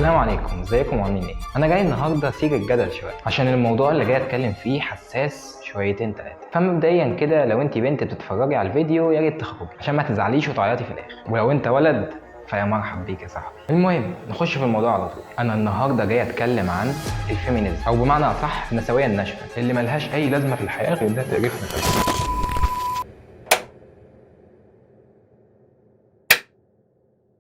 السلام عليكم، ازيكم وعاملين ايه؟ انا جاي النهارده اثير الجدل شويه عشان الموضوع اللي جاي اتكلم فيه حساس شويتين تلاته. فمبدئيا كده لو انت بنت بتتفرجي على الفيديو يا ريت تخرجي عشان ما تزعليش وتعيطي في الاخر، ولو انت ولد فيا مرحب بيك يا صاحبي. المهم نخش في الموضوع على طول. انا النهارده جاي اتكلم عن الفيمينيزم او بمعنى اصح النسويه الناشفه اللي ملهاش اي لازمه في الحياه غير انها تقرفنا.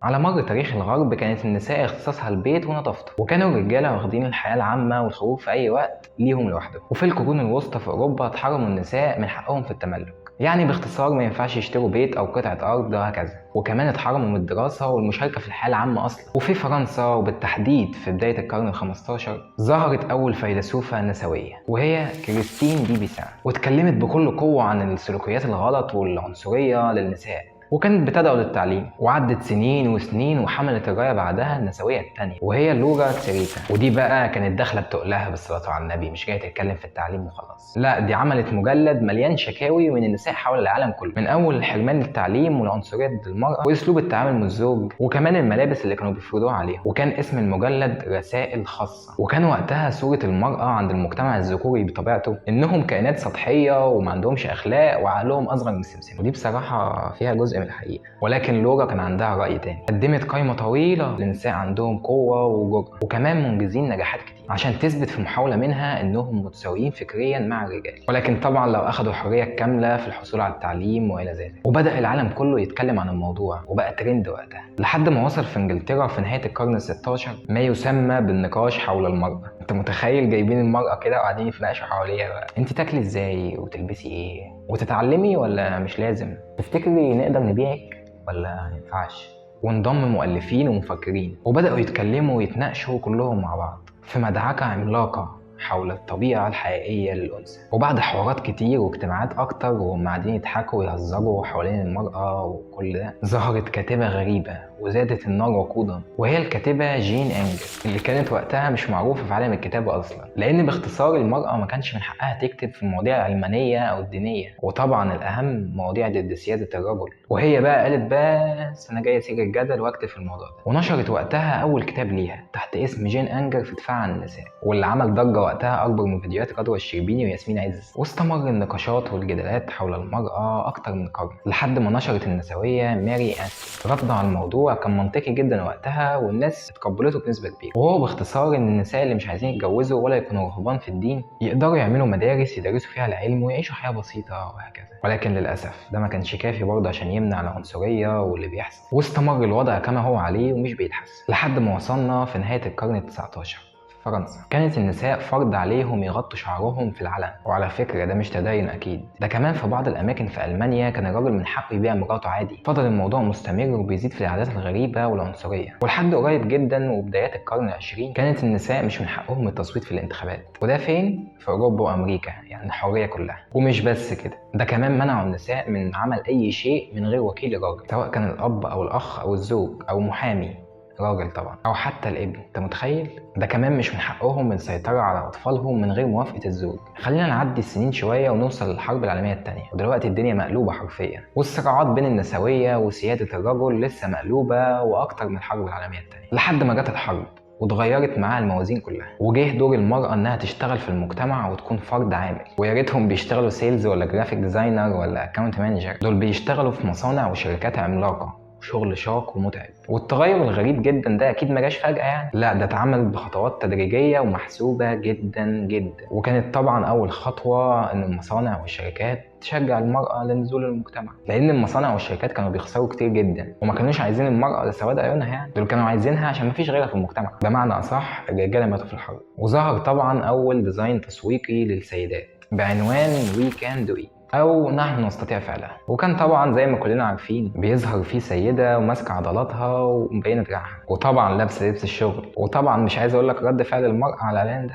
على مر تاريخ الغرب كانت النساء اختصاصها البيت ونظافته، وكانوا الرجاله واخدين الحياه العامه والخروج في اي وقت ليهم لوحدهم. وفي القرون الوسطى في اوروبا اتحرموا النساء من حقهم في التملك، يعني باختصار ما ينفعش يشتروا بيت او قطعه ارض وهكذا. وكمان اتحرموا من الدراسه والمشاركه في الحياه العامه اصلا. وفي فرنسا وبالتحديد في بدايه القرن ال15 ظهرت اول فيلسوفه نسويه وهي كريستين دي بيسان، واتكلمت بكل قوه عن السلوكيات الغلط والعنصريه للنساء، وكانت بتدعو للتعليم. وعدت سنين وسنين وحملت الرايه بعدها النسويه الثانيه وهي لورا تسيريتا، ودي بقى كانت داخله بتقلها بالصلاه على النبي، مش جايه تتكلم في التعليم وخلاص، لا دي عملت مجلد مليان شكاوي من النساء حول العالم كله، من اول حرمان التعليم والعنصريه ضد المراه واسلوب التعامل مع الزوج وكمان الملابس اللي كانوا بيفرضوها عليها. وكان اسم المجلد رسائل خاصه. وكان وقتها صوره المراه عند المجتمع الذكوري بطبيعته انهم كائنات سطحيه وما عندهمش اخلاق وعقلهم اصغر من السمسم، ودي بصراحه فيها جزء من الحقيقه. ولكن لورا كان عندها راي تاني، قدمت قائمه طويله لنساء عندهم قوه وجرأه وكمان منجزين نجاحات كتير عشان تثبت في محاوله منها انهم متساويين فكريا مع الرجال، ولكن طبعا لو اخذوا الحريه الكامله في الحصول على التعليم والى ذلك. وبدا العالم كله يتكلم عن الموضوع وبقى ترند وقتها، لحد ما وصل في انجلترا في نهايه القرن ال16 ما يسمى بالنقاش حول المراه. انت متخيل جايبين المراه كده وقاعدين يتناقشوا حواليها بقى، انت تاكلي ازاي وتلبسي ايه وتتعلمي ولا مش لازم، تفتكري نقدر نبيعك ولا مينفعش؟ وانضم مؤلفين ومفكرين وبدأوا يتكلموا ويتناقشوا كلهم مع بعض في مدعكة عملاقة حول الطبيعة الحقيقية للأنثى. وبعد حوارات كتير واجتماعات أكتر وهم قاعدين يضحكوا ويهزروا حوالين المرأة وكل ده، ظهرت كاتبة غريبة وزادت النار وقودا، وهي الكاتبة جين أنجل اللي كانت وقتها مش معروفة في عالم الكتابة أصلا، لأن باختصار المرأة ما كانش من حقها تكتب في المواضيع العلمانية أو الدينية، وطبعا الأهم مواضيع ضد سيادة الرجل. وهي بقى قالت بس أنا جاية أثير الجدل وأكتب في الموضوع ده، ونشرت وقتها أول كتاب ليها تحت اسم جين أنجر في دفاع عن النساء، واللي عمل ضجة وقتها أكبر من فيديوهات رضوى الشربيني وياسمين عز. واستمر النقاشات والجدالات حول المرأة أكتر من قرن لحد ما نشرت النسوية ماري أنسي ردها على الموضوع كان منطقي جدا وقتها والناس اتقبلته بنسبة كبيرة، وهو باختصار ان النساء اللي مش عايزين يتجوزوا ولا يكونوا رهبان في الدين يقدروا يعملوا مدارس يدرسوا فيها العلم ويعيشوا حياة بسيطة وهكذا. ولكن للأسف ده ما كانش كافي برضه عشان يمنع العنصرية واللي بيحصل، واستمر الوضع كما هو عليه ومش بيتحسن لحد ما وصلنا في نهاية القرن ال19 فرنسا. كانت النساء فرض عليهم يغطوا شعرهم في العلن، وعلى فكرة ده مش تدين أكيد، ده كمان في بعض الأماكن في ألمانيا كان الراجل من حقه يبيع مراته عادي. فضل الموضوع مستمر وبيزيد في العادات الغريبة والعنصرية، ولحد قريب جدا وبدايات القرن العشرين كانت النساء مش من حقهم التصويت في الانتخابات، وده فين؟ في أوروبا وأمريكا، يعني الحرية كلها. ومش بس كده، ده كمان منعوا النساء من عمل أي شيء من غير وكيل راجل، سواء كان الأب أو الأخ أو الزوج أو محامي راجل طبعا او حتى الابن. انت متخيل؟ ده كمان مش من حقهم السيطره على اطفالهم من غير موافقه الزوج. خلينا نعدي السنين شويه ونوصل للحرب العالميه الثانيه، ودلوقتي الدنيا مقلوبه حرفيا، والصراعات بين النسويه وسياده الرجل لسه مقلوبه واكتر من الحرب العالميه الثانيه، لحد ما جت الحرب واتغيرت معاها الموازين كلها، وجه دور المرأة انها تشتغل في المجتمع وتكون فرد عامل. ويا ريتهم بيشتغلوا سيلز ولا جرافيك ديزاينر ولا اكاونت مانجر، دول بيشتغلوا في مصانع وشركات عملاقة، شغل شاق ومتعب. والتغير الغريب جدا ده اكيد ما جاش فجأة يعني، لا ده اتعمل بخطوات تدريجية ومحسوبة جدا جدا. وكانت طبعا اول خطوة ان المصانع والشركات تشجع المرأة لنزول المجتمع، لان المصانع والشركات كانوا بيخسروا كتير جدا وما كانوش عايزين المرأة لسواد عيونها، يعني دول كانوا عايزينها عشان ما فيش غيرها في المجتمع، بمعنى اصح الرجالة ماتوا في الحرب. وظهر طبعا اول ديزاين تسويقي للسيدات بعنوان وي كان دو إيت أو نحن نستطيع فعلها، وكان طبعا زي ما كلنا عارفين بيظهر فيه سيدة وماسكة عضلاتها ومبينة دراعها، وطبعا لابسة لبس الشغل، وطبعا مش عايز أقول لك رد فعل المرأة على الإعلان ده.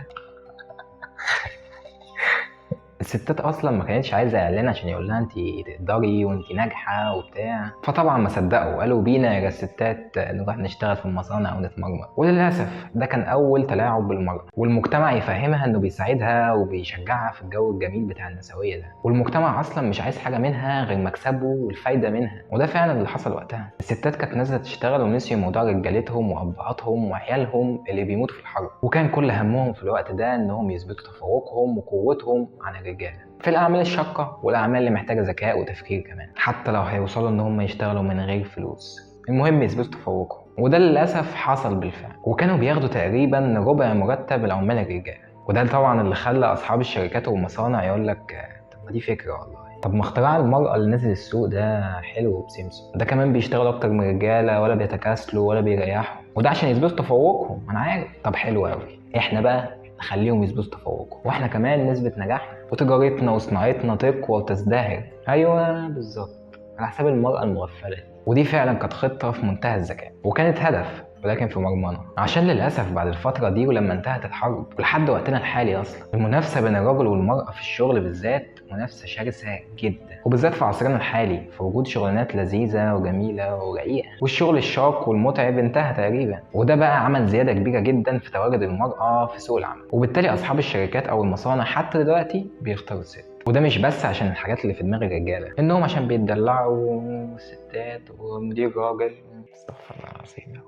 الستات اصلا ما كانتش عايزه اعلان عشان يقول لها انت تقدري وانت ناجحه وبتاع، فطبعا ما صدقوا، قالوا بينا يا ستات نروح نشتغل في المصانع ونتمرمر. وللاسف ده كان اول تلاعب بالمرأة، والمجتمع يفهمها انه بيساعدها وبيشجعها في الجو الجميل بتاع النسويه ده، والمجتمع اصلا مش عايز حاجه منها غير مكسبه والفايده منها. وده فعلا اللي حصل وقتها. الستات كانت نازله تشتغل ونسيوا موضوع رجالتهم وابهاتهم وعيالهم اللي بيموتوا في الحرب، وكان كل همهم في الوقت ده انهم يثبتوا تفوقهم وقوتهم عن الرجاله في الاعمال الشاقه والاعمال اللي محتاجه ذكاء وتفكير كمان، حتى لو هيوصلوا ان هم يشتغلوا من غير فلوس، المهم يثبتوا تفوقهم. وده للاسف حصل بالفعل، وكانوا بياخدوا تقريبا ربع مرتب العمال الرجال. وده طبعا اللي خلى اصحاب الشركات والمصانع يقول لك طب ما دي فكره والله، طب ما اختراع المرأة اللي نزل السوق ده حلو بسمسم، ده كمان بيشتغلوا اكتر من الرجاله ولا بيتكاسلوا ولا بيريحوا، وده عشان يثبتوا تفوقهم. انا عارف، طب حلو قوي، احنا بقى نخليهم يثبتوا تفوقهم واحنا كمان نثبت نجاحنا وتجارتنا وصناعتنا تقوى وتزدهر. ايوه بالظبط، على حساب المرأة المغفلة. ودي فعلا كانت خطة في منتهى الذكاء وكانت هدف، ولكن في مرمانة، عشان للأسف بعد الفترة دي ولما انتهت الحرب ولحد وقتنا الحالي أصلا المنافسة بين الرجل والمرأة في الشغل بالذات منافسة شرسة جدا، وبالذات في عصرنا الحالي، في وجود شغلانات لذيذة وجميلة ورقيقة، والشغل الشاق والمتعب انتهى تقريبا. وده بقى عمل زيادة كبيرة جدا في تواجد المرأة في سوق العمل، وبالتالي أصحاب الشركات أو المصانع حتى دلوقتي بيختاروا الست. وده مش بس عشان الحاجات اللي في دماغ الرجالة، إنهم عشان بيتدلعوا الستات ومدير راجل. استغفر الله العظيم،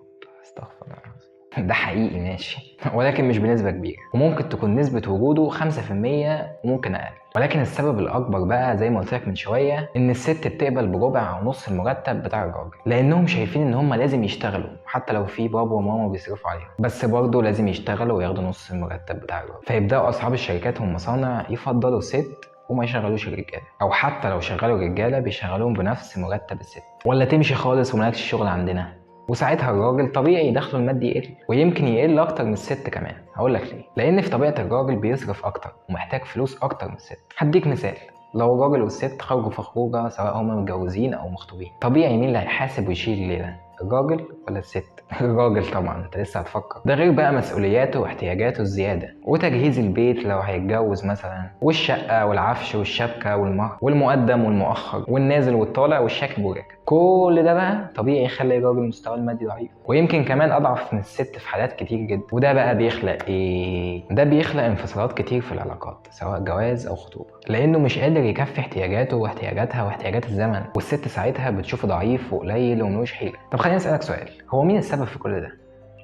استغفر الله العظيم. ده حقيقي ماشي ولكن مش بنسبة كبيرة، وممكن تكون نسبة وجوده 5% وممكن أقل. ولكن السبب الأكبر بقى زي ما قلت لك من شوية إن الست بتقبل بربع أو نص المرتب بتاع الراجل، لأنهم شايفين إن هم لازم يشتغلوا حتى لو في بابا وماما بيصرفوا عليهم، بس برضه لازم يشتغلوا وياخدوا نص المرتب بتاع الراجل. فيبدأوا أصحاب الشركات والمصانع يفضلوا الست وما يشغلوش الرجاله، او حتى لو شغلوا الرجاله بيشغلوهم بنفس مرتب الست، ولا تمشي خالص ومالكش شغل عندنا. وساعتها الراجل طبيعي دخله المادي يقل، ويمكن يقل اكتر من الست كمان. هقول لك ليه؟ لان في طبيعه الراجل بيصرف اكتر ومحتاج فلوس اكتر من الست. هديك مثال، لو الراجل والست خرجوا في خروجه سواء هما متجوزين او مخطوبين، طبيعي مين اللي هيحاسب ويشيل الليله؟ الراجل ولا الست؟ الراجل طبعا، انت لسه هتفكر. ده غير بقى مسؤولياته واحتياجاته الزياده، وتجهيز البيت لو هيتجوز مثلا، والشقه والعفش والشبكه والمهر والمقدم والمؤخر والنازل والطالع والشاكب والراكب. كل ده بقى طبيعي يخلي الراجل مستواه المادي ضعيف، ويمكن كمان اضعف من الست في حالات كتير جدا. وده بقى بيخلق ايه؟ ده بيخلق انفصالات كتير في العلاقات سواء جواز او خطوبه، لانه مش قادر يكفي احتياجاته واحتياجاتها واحتياجات الزمن، والست ساعتها بتشوفه ضعيف وقليل وملوش حيله. طب خليني اسالك سؤال، هو مين السبب في كل ده؟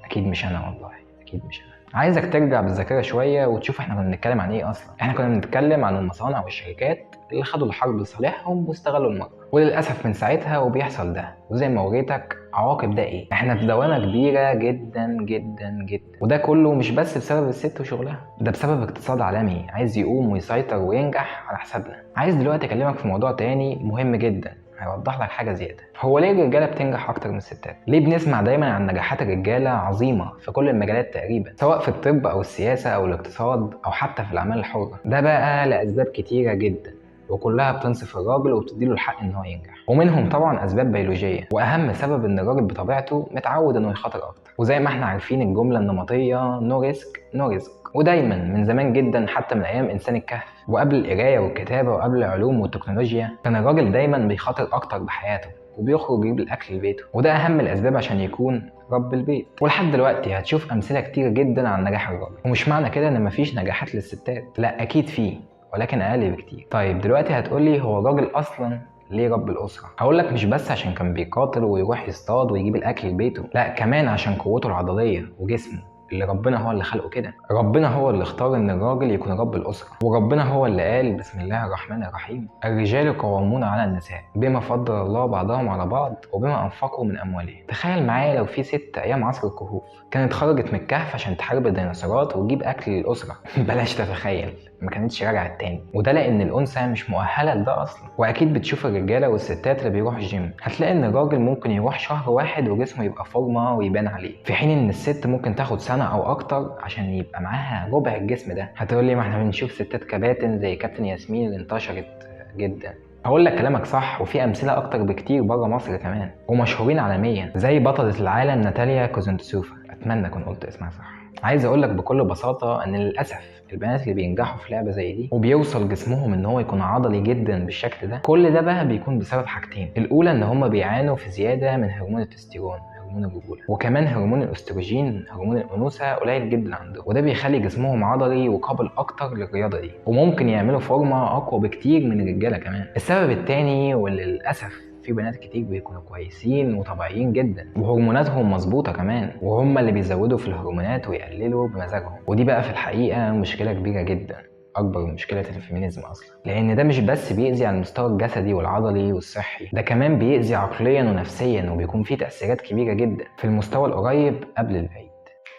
اكيد مش انا والله، اكيد مش انا. عايزك ترجع بالذاكره شويه وتشوف احنا كنا بنتكلم عن ايه اصلا. احنا كنا بنتكلم عن المصانع والشركات اللي خدوا الحرب لصالحهم واستغلوا المرأة، وللاسف من ساعتها وبيحصل ده. وزي ما وريتك عواقب ده ايه؟ احنا في دوامه كبيره جدا جدا جدا، وده كله مش بس بسبب الست وشغلها، ده بسبب اقتصاد عالمي عايز يقوم ويسيطر وينجح على حسابنا. عايز دلوقتي اكلمك في موضوع تاني مهم جدا هيوضح لك حاجه زياده. هو ليه الرجاله بتنجح اكتر من الستات؟ ليه بنسمع دايما عن نجاحات الرجاله عظيمه في كل المجالات تقريبا، سواء في الطب او السياسه او الاقتصاد او حتى في الاعمال الحره؟ ده بقى لاسباب كتيره جدا، وكلها بتنصف الراجل وبتديله الحق ان هو ينجح. ومنهم طبعا اسباب بيولوجيه، واهم سبب ان الراجل بطبيعته متعود انه يخاطر اكتر. وزي ما احنا عارفين الجمله النمطيه نو ريسك نو ريسك، ودايما من زمان جدا حتى من ايام انسان الكهف وقبل القرايه والكتابه وقبل العلوم والتكنولوجيا كان الراجل دايما بيخاطر اكتر بحياته وبيخرج يجيب الاكل لبيته، وده اهم الاسباب عشان يكون رب البيت. ولحد دلوقتي هتشوف امثله كتير جدا عن نجاح الراجل، ومش معنى كده ان مفيش نجاحات للستات، لا اكيد فيه ولكن اقل بكتير. طيب دلوقتي هتقولي هو الراجل اصلا ليه رب الاسره؟ هقولك مش بس عشان كان بيقاتل ويروح يصطاد ويجيب الاكل لبيته، لا كمان عشان قوته العضليه وجسمه اللي ربنا هو اللي خلقه كده. ربنا هو اللي اختار ان الراجل يكون رب الاسره، وربنا هو اللي قال بسم الله الرحمن الرحيم الرجال قوامون على النساء بما فضل الله بعضهم على بعض وبما انفقوا من اموالهم. تخيل معايا لو في ست ايام عصر الكهوف كانت خرجت من الكهف عشان تحارب الديناصورات وتجيب اكل للاسره بلاش تتخيل، ما كانتش راجعه تاني. وده لان الانثى مش مؤهله لده اصلا. واكيد بتشوف الرجاله والستات اللي بيروحوا الجيم، هتلاقي ان الراجل ممكن يروح شهر واحد وجسمه يبقى فورمه ويبان عليه، في حين ان الست ممكن تاخد سنه او اكتر عشان يبقى معاها ربع الجسم ده. هتقول لي ما احنا بنشوف ستات كباتن زي كابتن ياسمين اللي انتشرت جدا. هقول لك كلامك صح، وفي امثله اكتر بكتير بره مصر كمان ومشهورين عالميا، زي بطله العالم ناتاليا كوزنتسوفا، اتمنى اكون قلت اسمها صح. عايز اقول لك بكل بساطه ان للاسف البنات اللي بينجحوا في لعبه زي دي وبيوصل جسمهم ان هو يكون عضلي جدا بالشكل ده، كل ده بقى بيكون بسبب حاجتين. الاولى ان هم بيعانوا في زياده من هرمون التستيرون، هرمون الرجوله، وكمان هرمون الاستروجين، هرمون الانوثه، قليل جدا عندهم، وده بيخلي جسمهم عضلي وقابل اكتر للرياضه دي، وممكن يعملوا فورمه اقوى بكتير من الرجاله كمان. السبب التاني واللي للاسف في بنات كتير بيكونوا كويسين وطبيعيين جدا وهرموناتهم مظبوطه كمان، وهم اللي بيزودوا في الهرمونات ويقللوا بمزاجهم، ودي بقى في الحقيقه مشكله كبيره جدا، اكبر من مشكله الفيمينيزم اصلا، لان ده مش بس بيأذي على المستوى الجسدي والعضلي والصحي، ده كمان بيأذي عقليا ونفسيا، وبيكون فيه تأثيرات كبيره جدا في المستوى القريب قبل البعيد.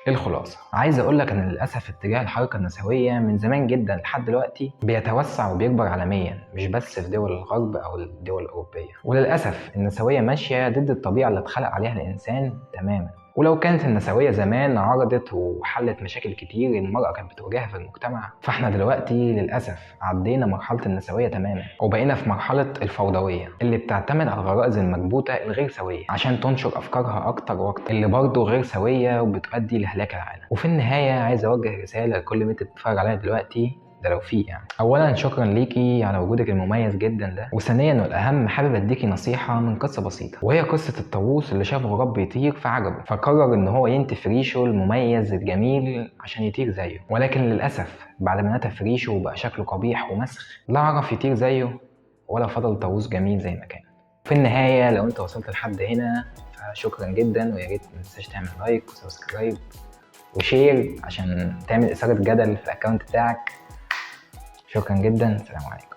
الخلاصة، عايز اقولك ان للاسف اتجاه الحركة النسوية من زمان جدا لحد دلوقتي بيتوسع وبيكبر عالميا، مش بس في دول الغرب او الدول الاوروبية، وللاسف النسوية ماشية ضد الطبيعة اللي اتخلق عليها الانسان تماما. ولو كانت النسوية زمان عرضت وحلت مشاكل كتير المرأة كانت بتواجهها في المجتمع، فاحنا دلوقتي للأسف عدينا مرحلة النسوية تماما وبقينا في مرحلة الفوضوية اللي بتعتمد على الغرائز المكبوتة الغير سوية عشان تنشر أفكارها أكتر وأكتر، اللي برضه غير سوية وبتؤدي لهلاك العالم. وفي النهاية عايز أوجه رسالة لكل بنت بتتفرج عليها دلوقتي، ده لو فيه يعني. اولا شكرا ليكي على وجودك المميز جدا ده، وثانيا والاهم حابب اديكي نصيحه من قصه بسيطه، وهي قصه الطاووس اللي شاف غراب بيطير فعجبه فقرر ان هو ينتف ريشه المميز الجميل عشان يطير زيه، ولكن للاسف بعد ما نتف ريشه وبقى شكله قبيح ومسخ لا عرف يطير زيه ولا فضل طاووس جميل زي ما كان. في النهايه لو انت وصلت لحد هنا فشكرا جدا، ويا ريت ما تنساش تعمل لايك وسبسكرايب وشير عشان تعمل اثاره جدل في الاكونت بتاعك. شكرا جدا، سلام عليكم.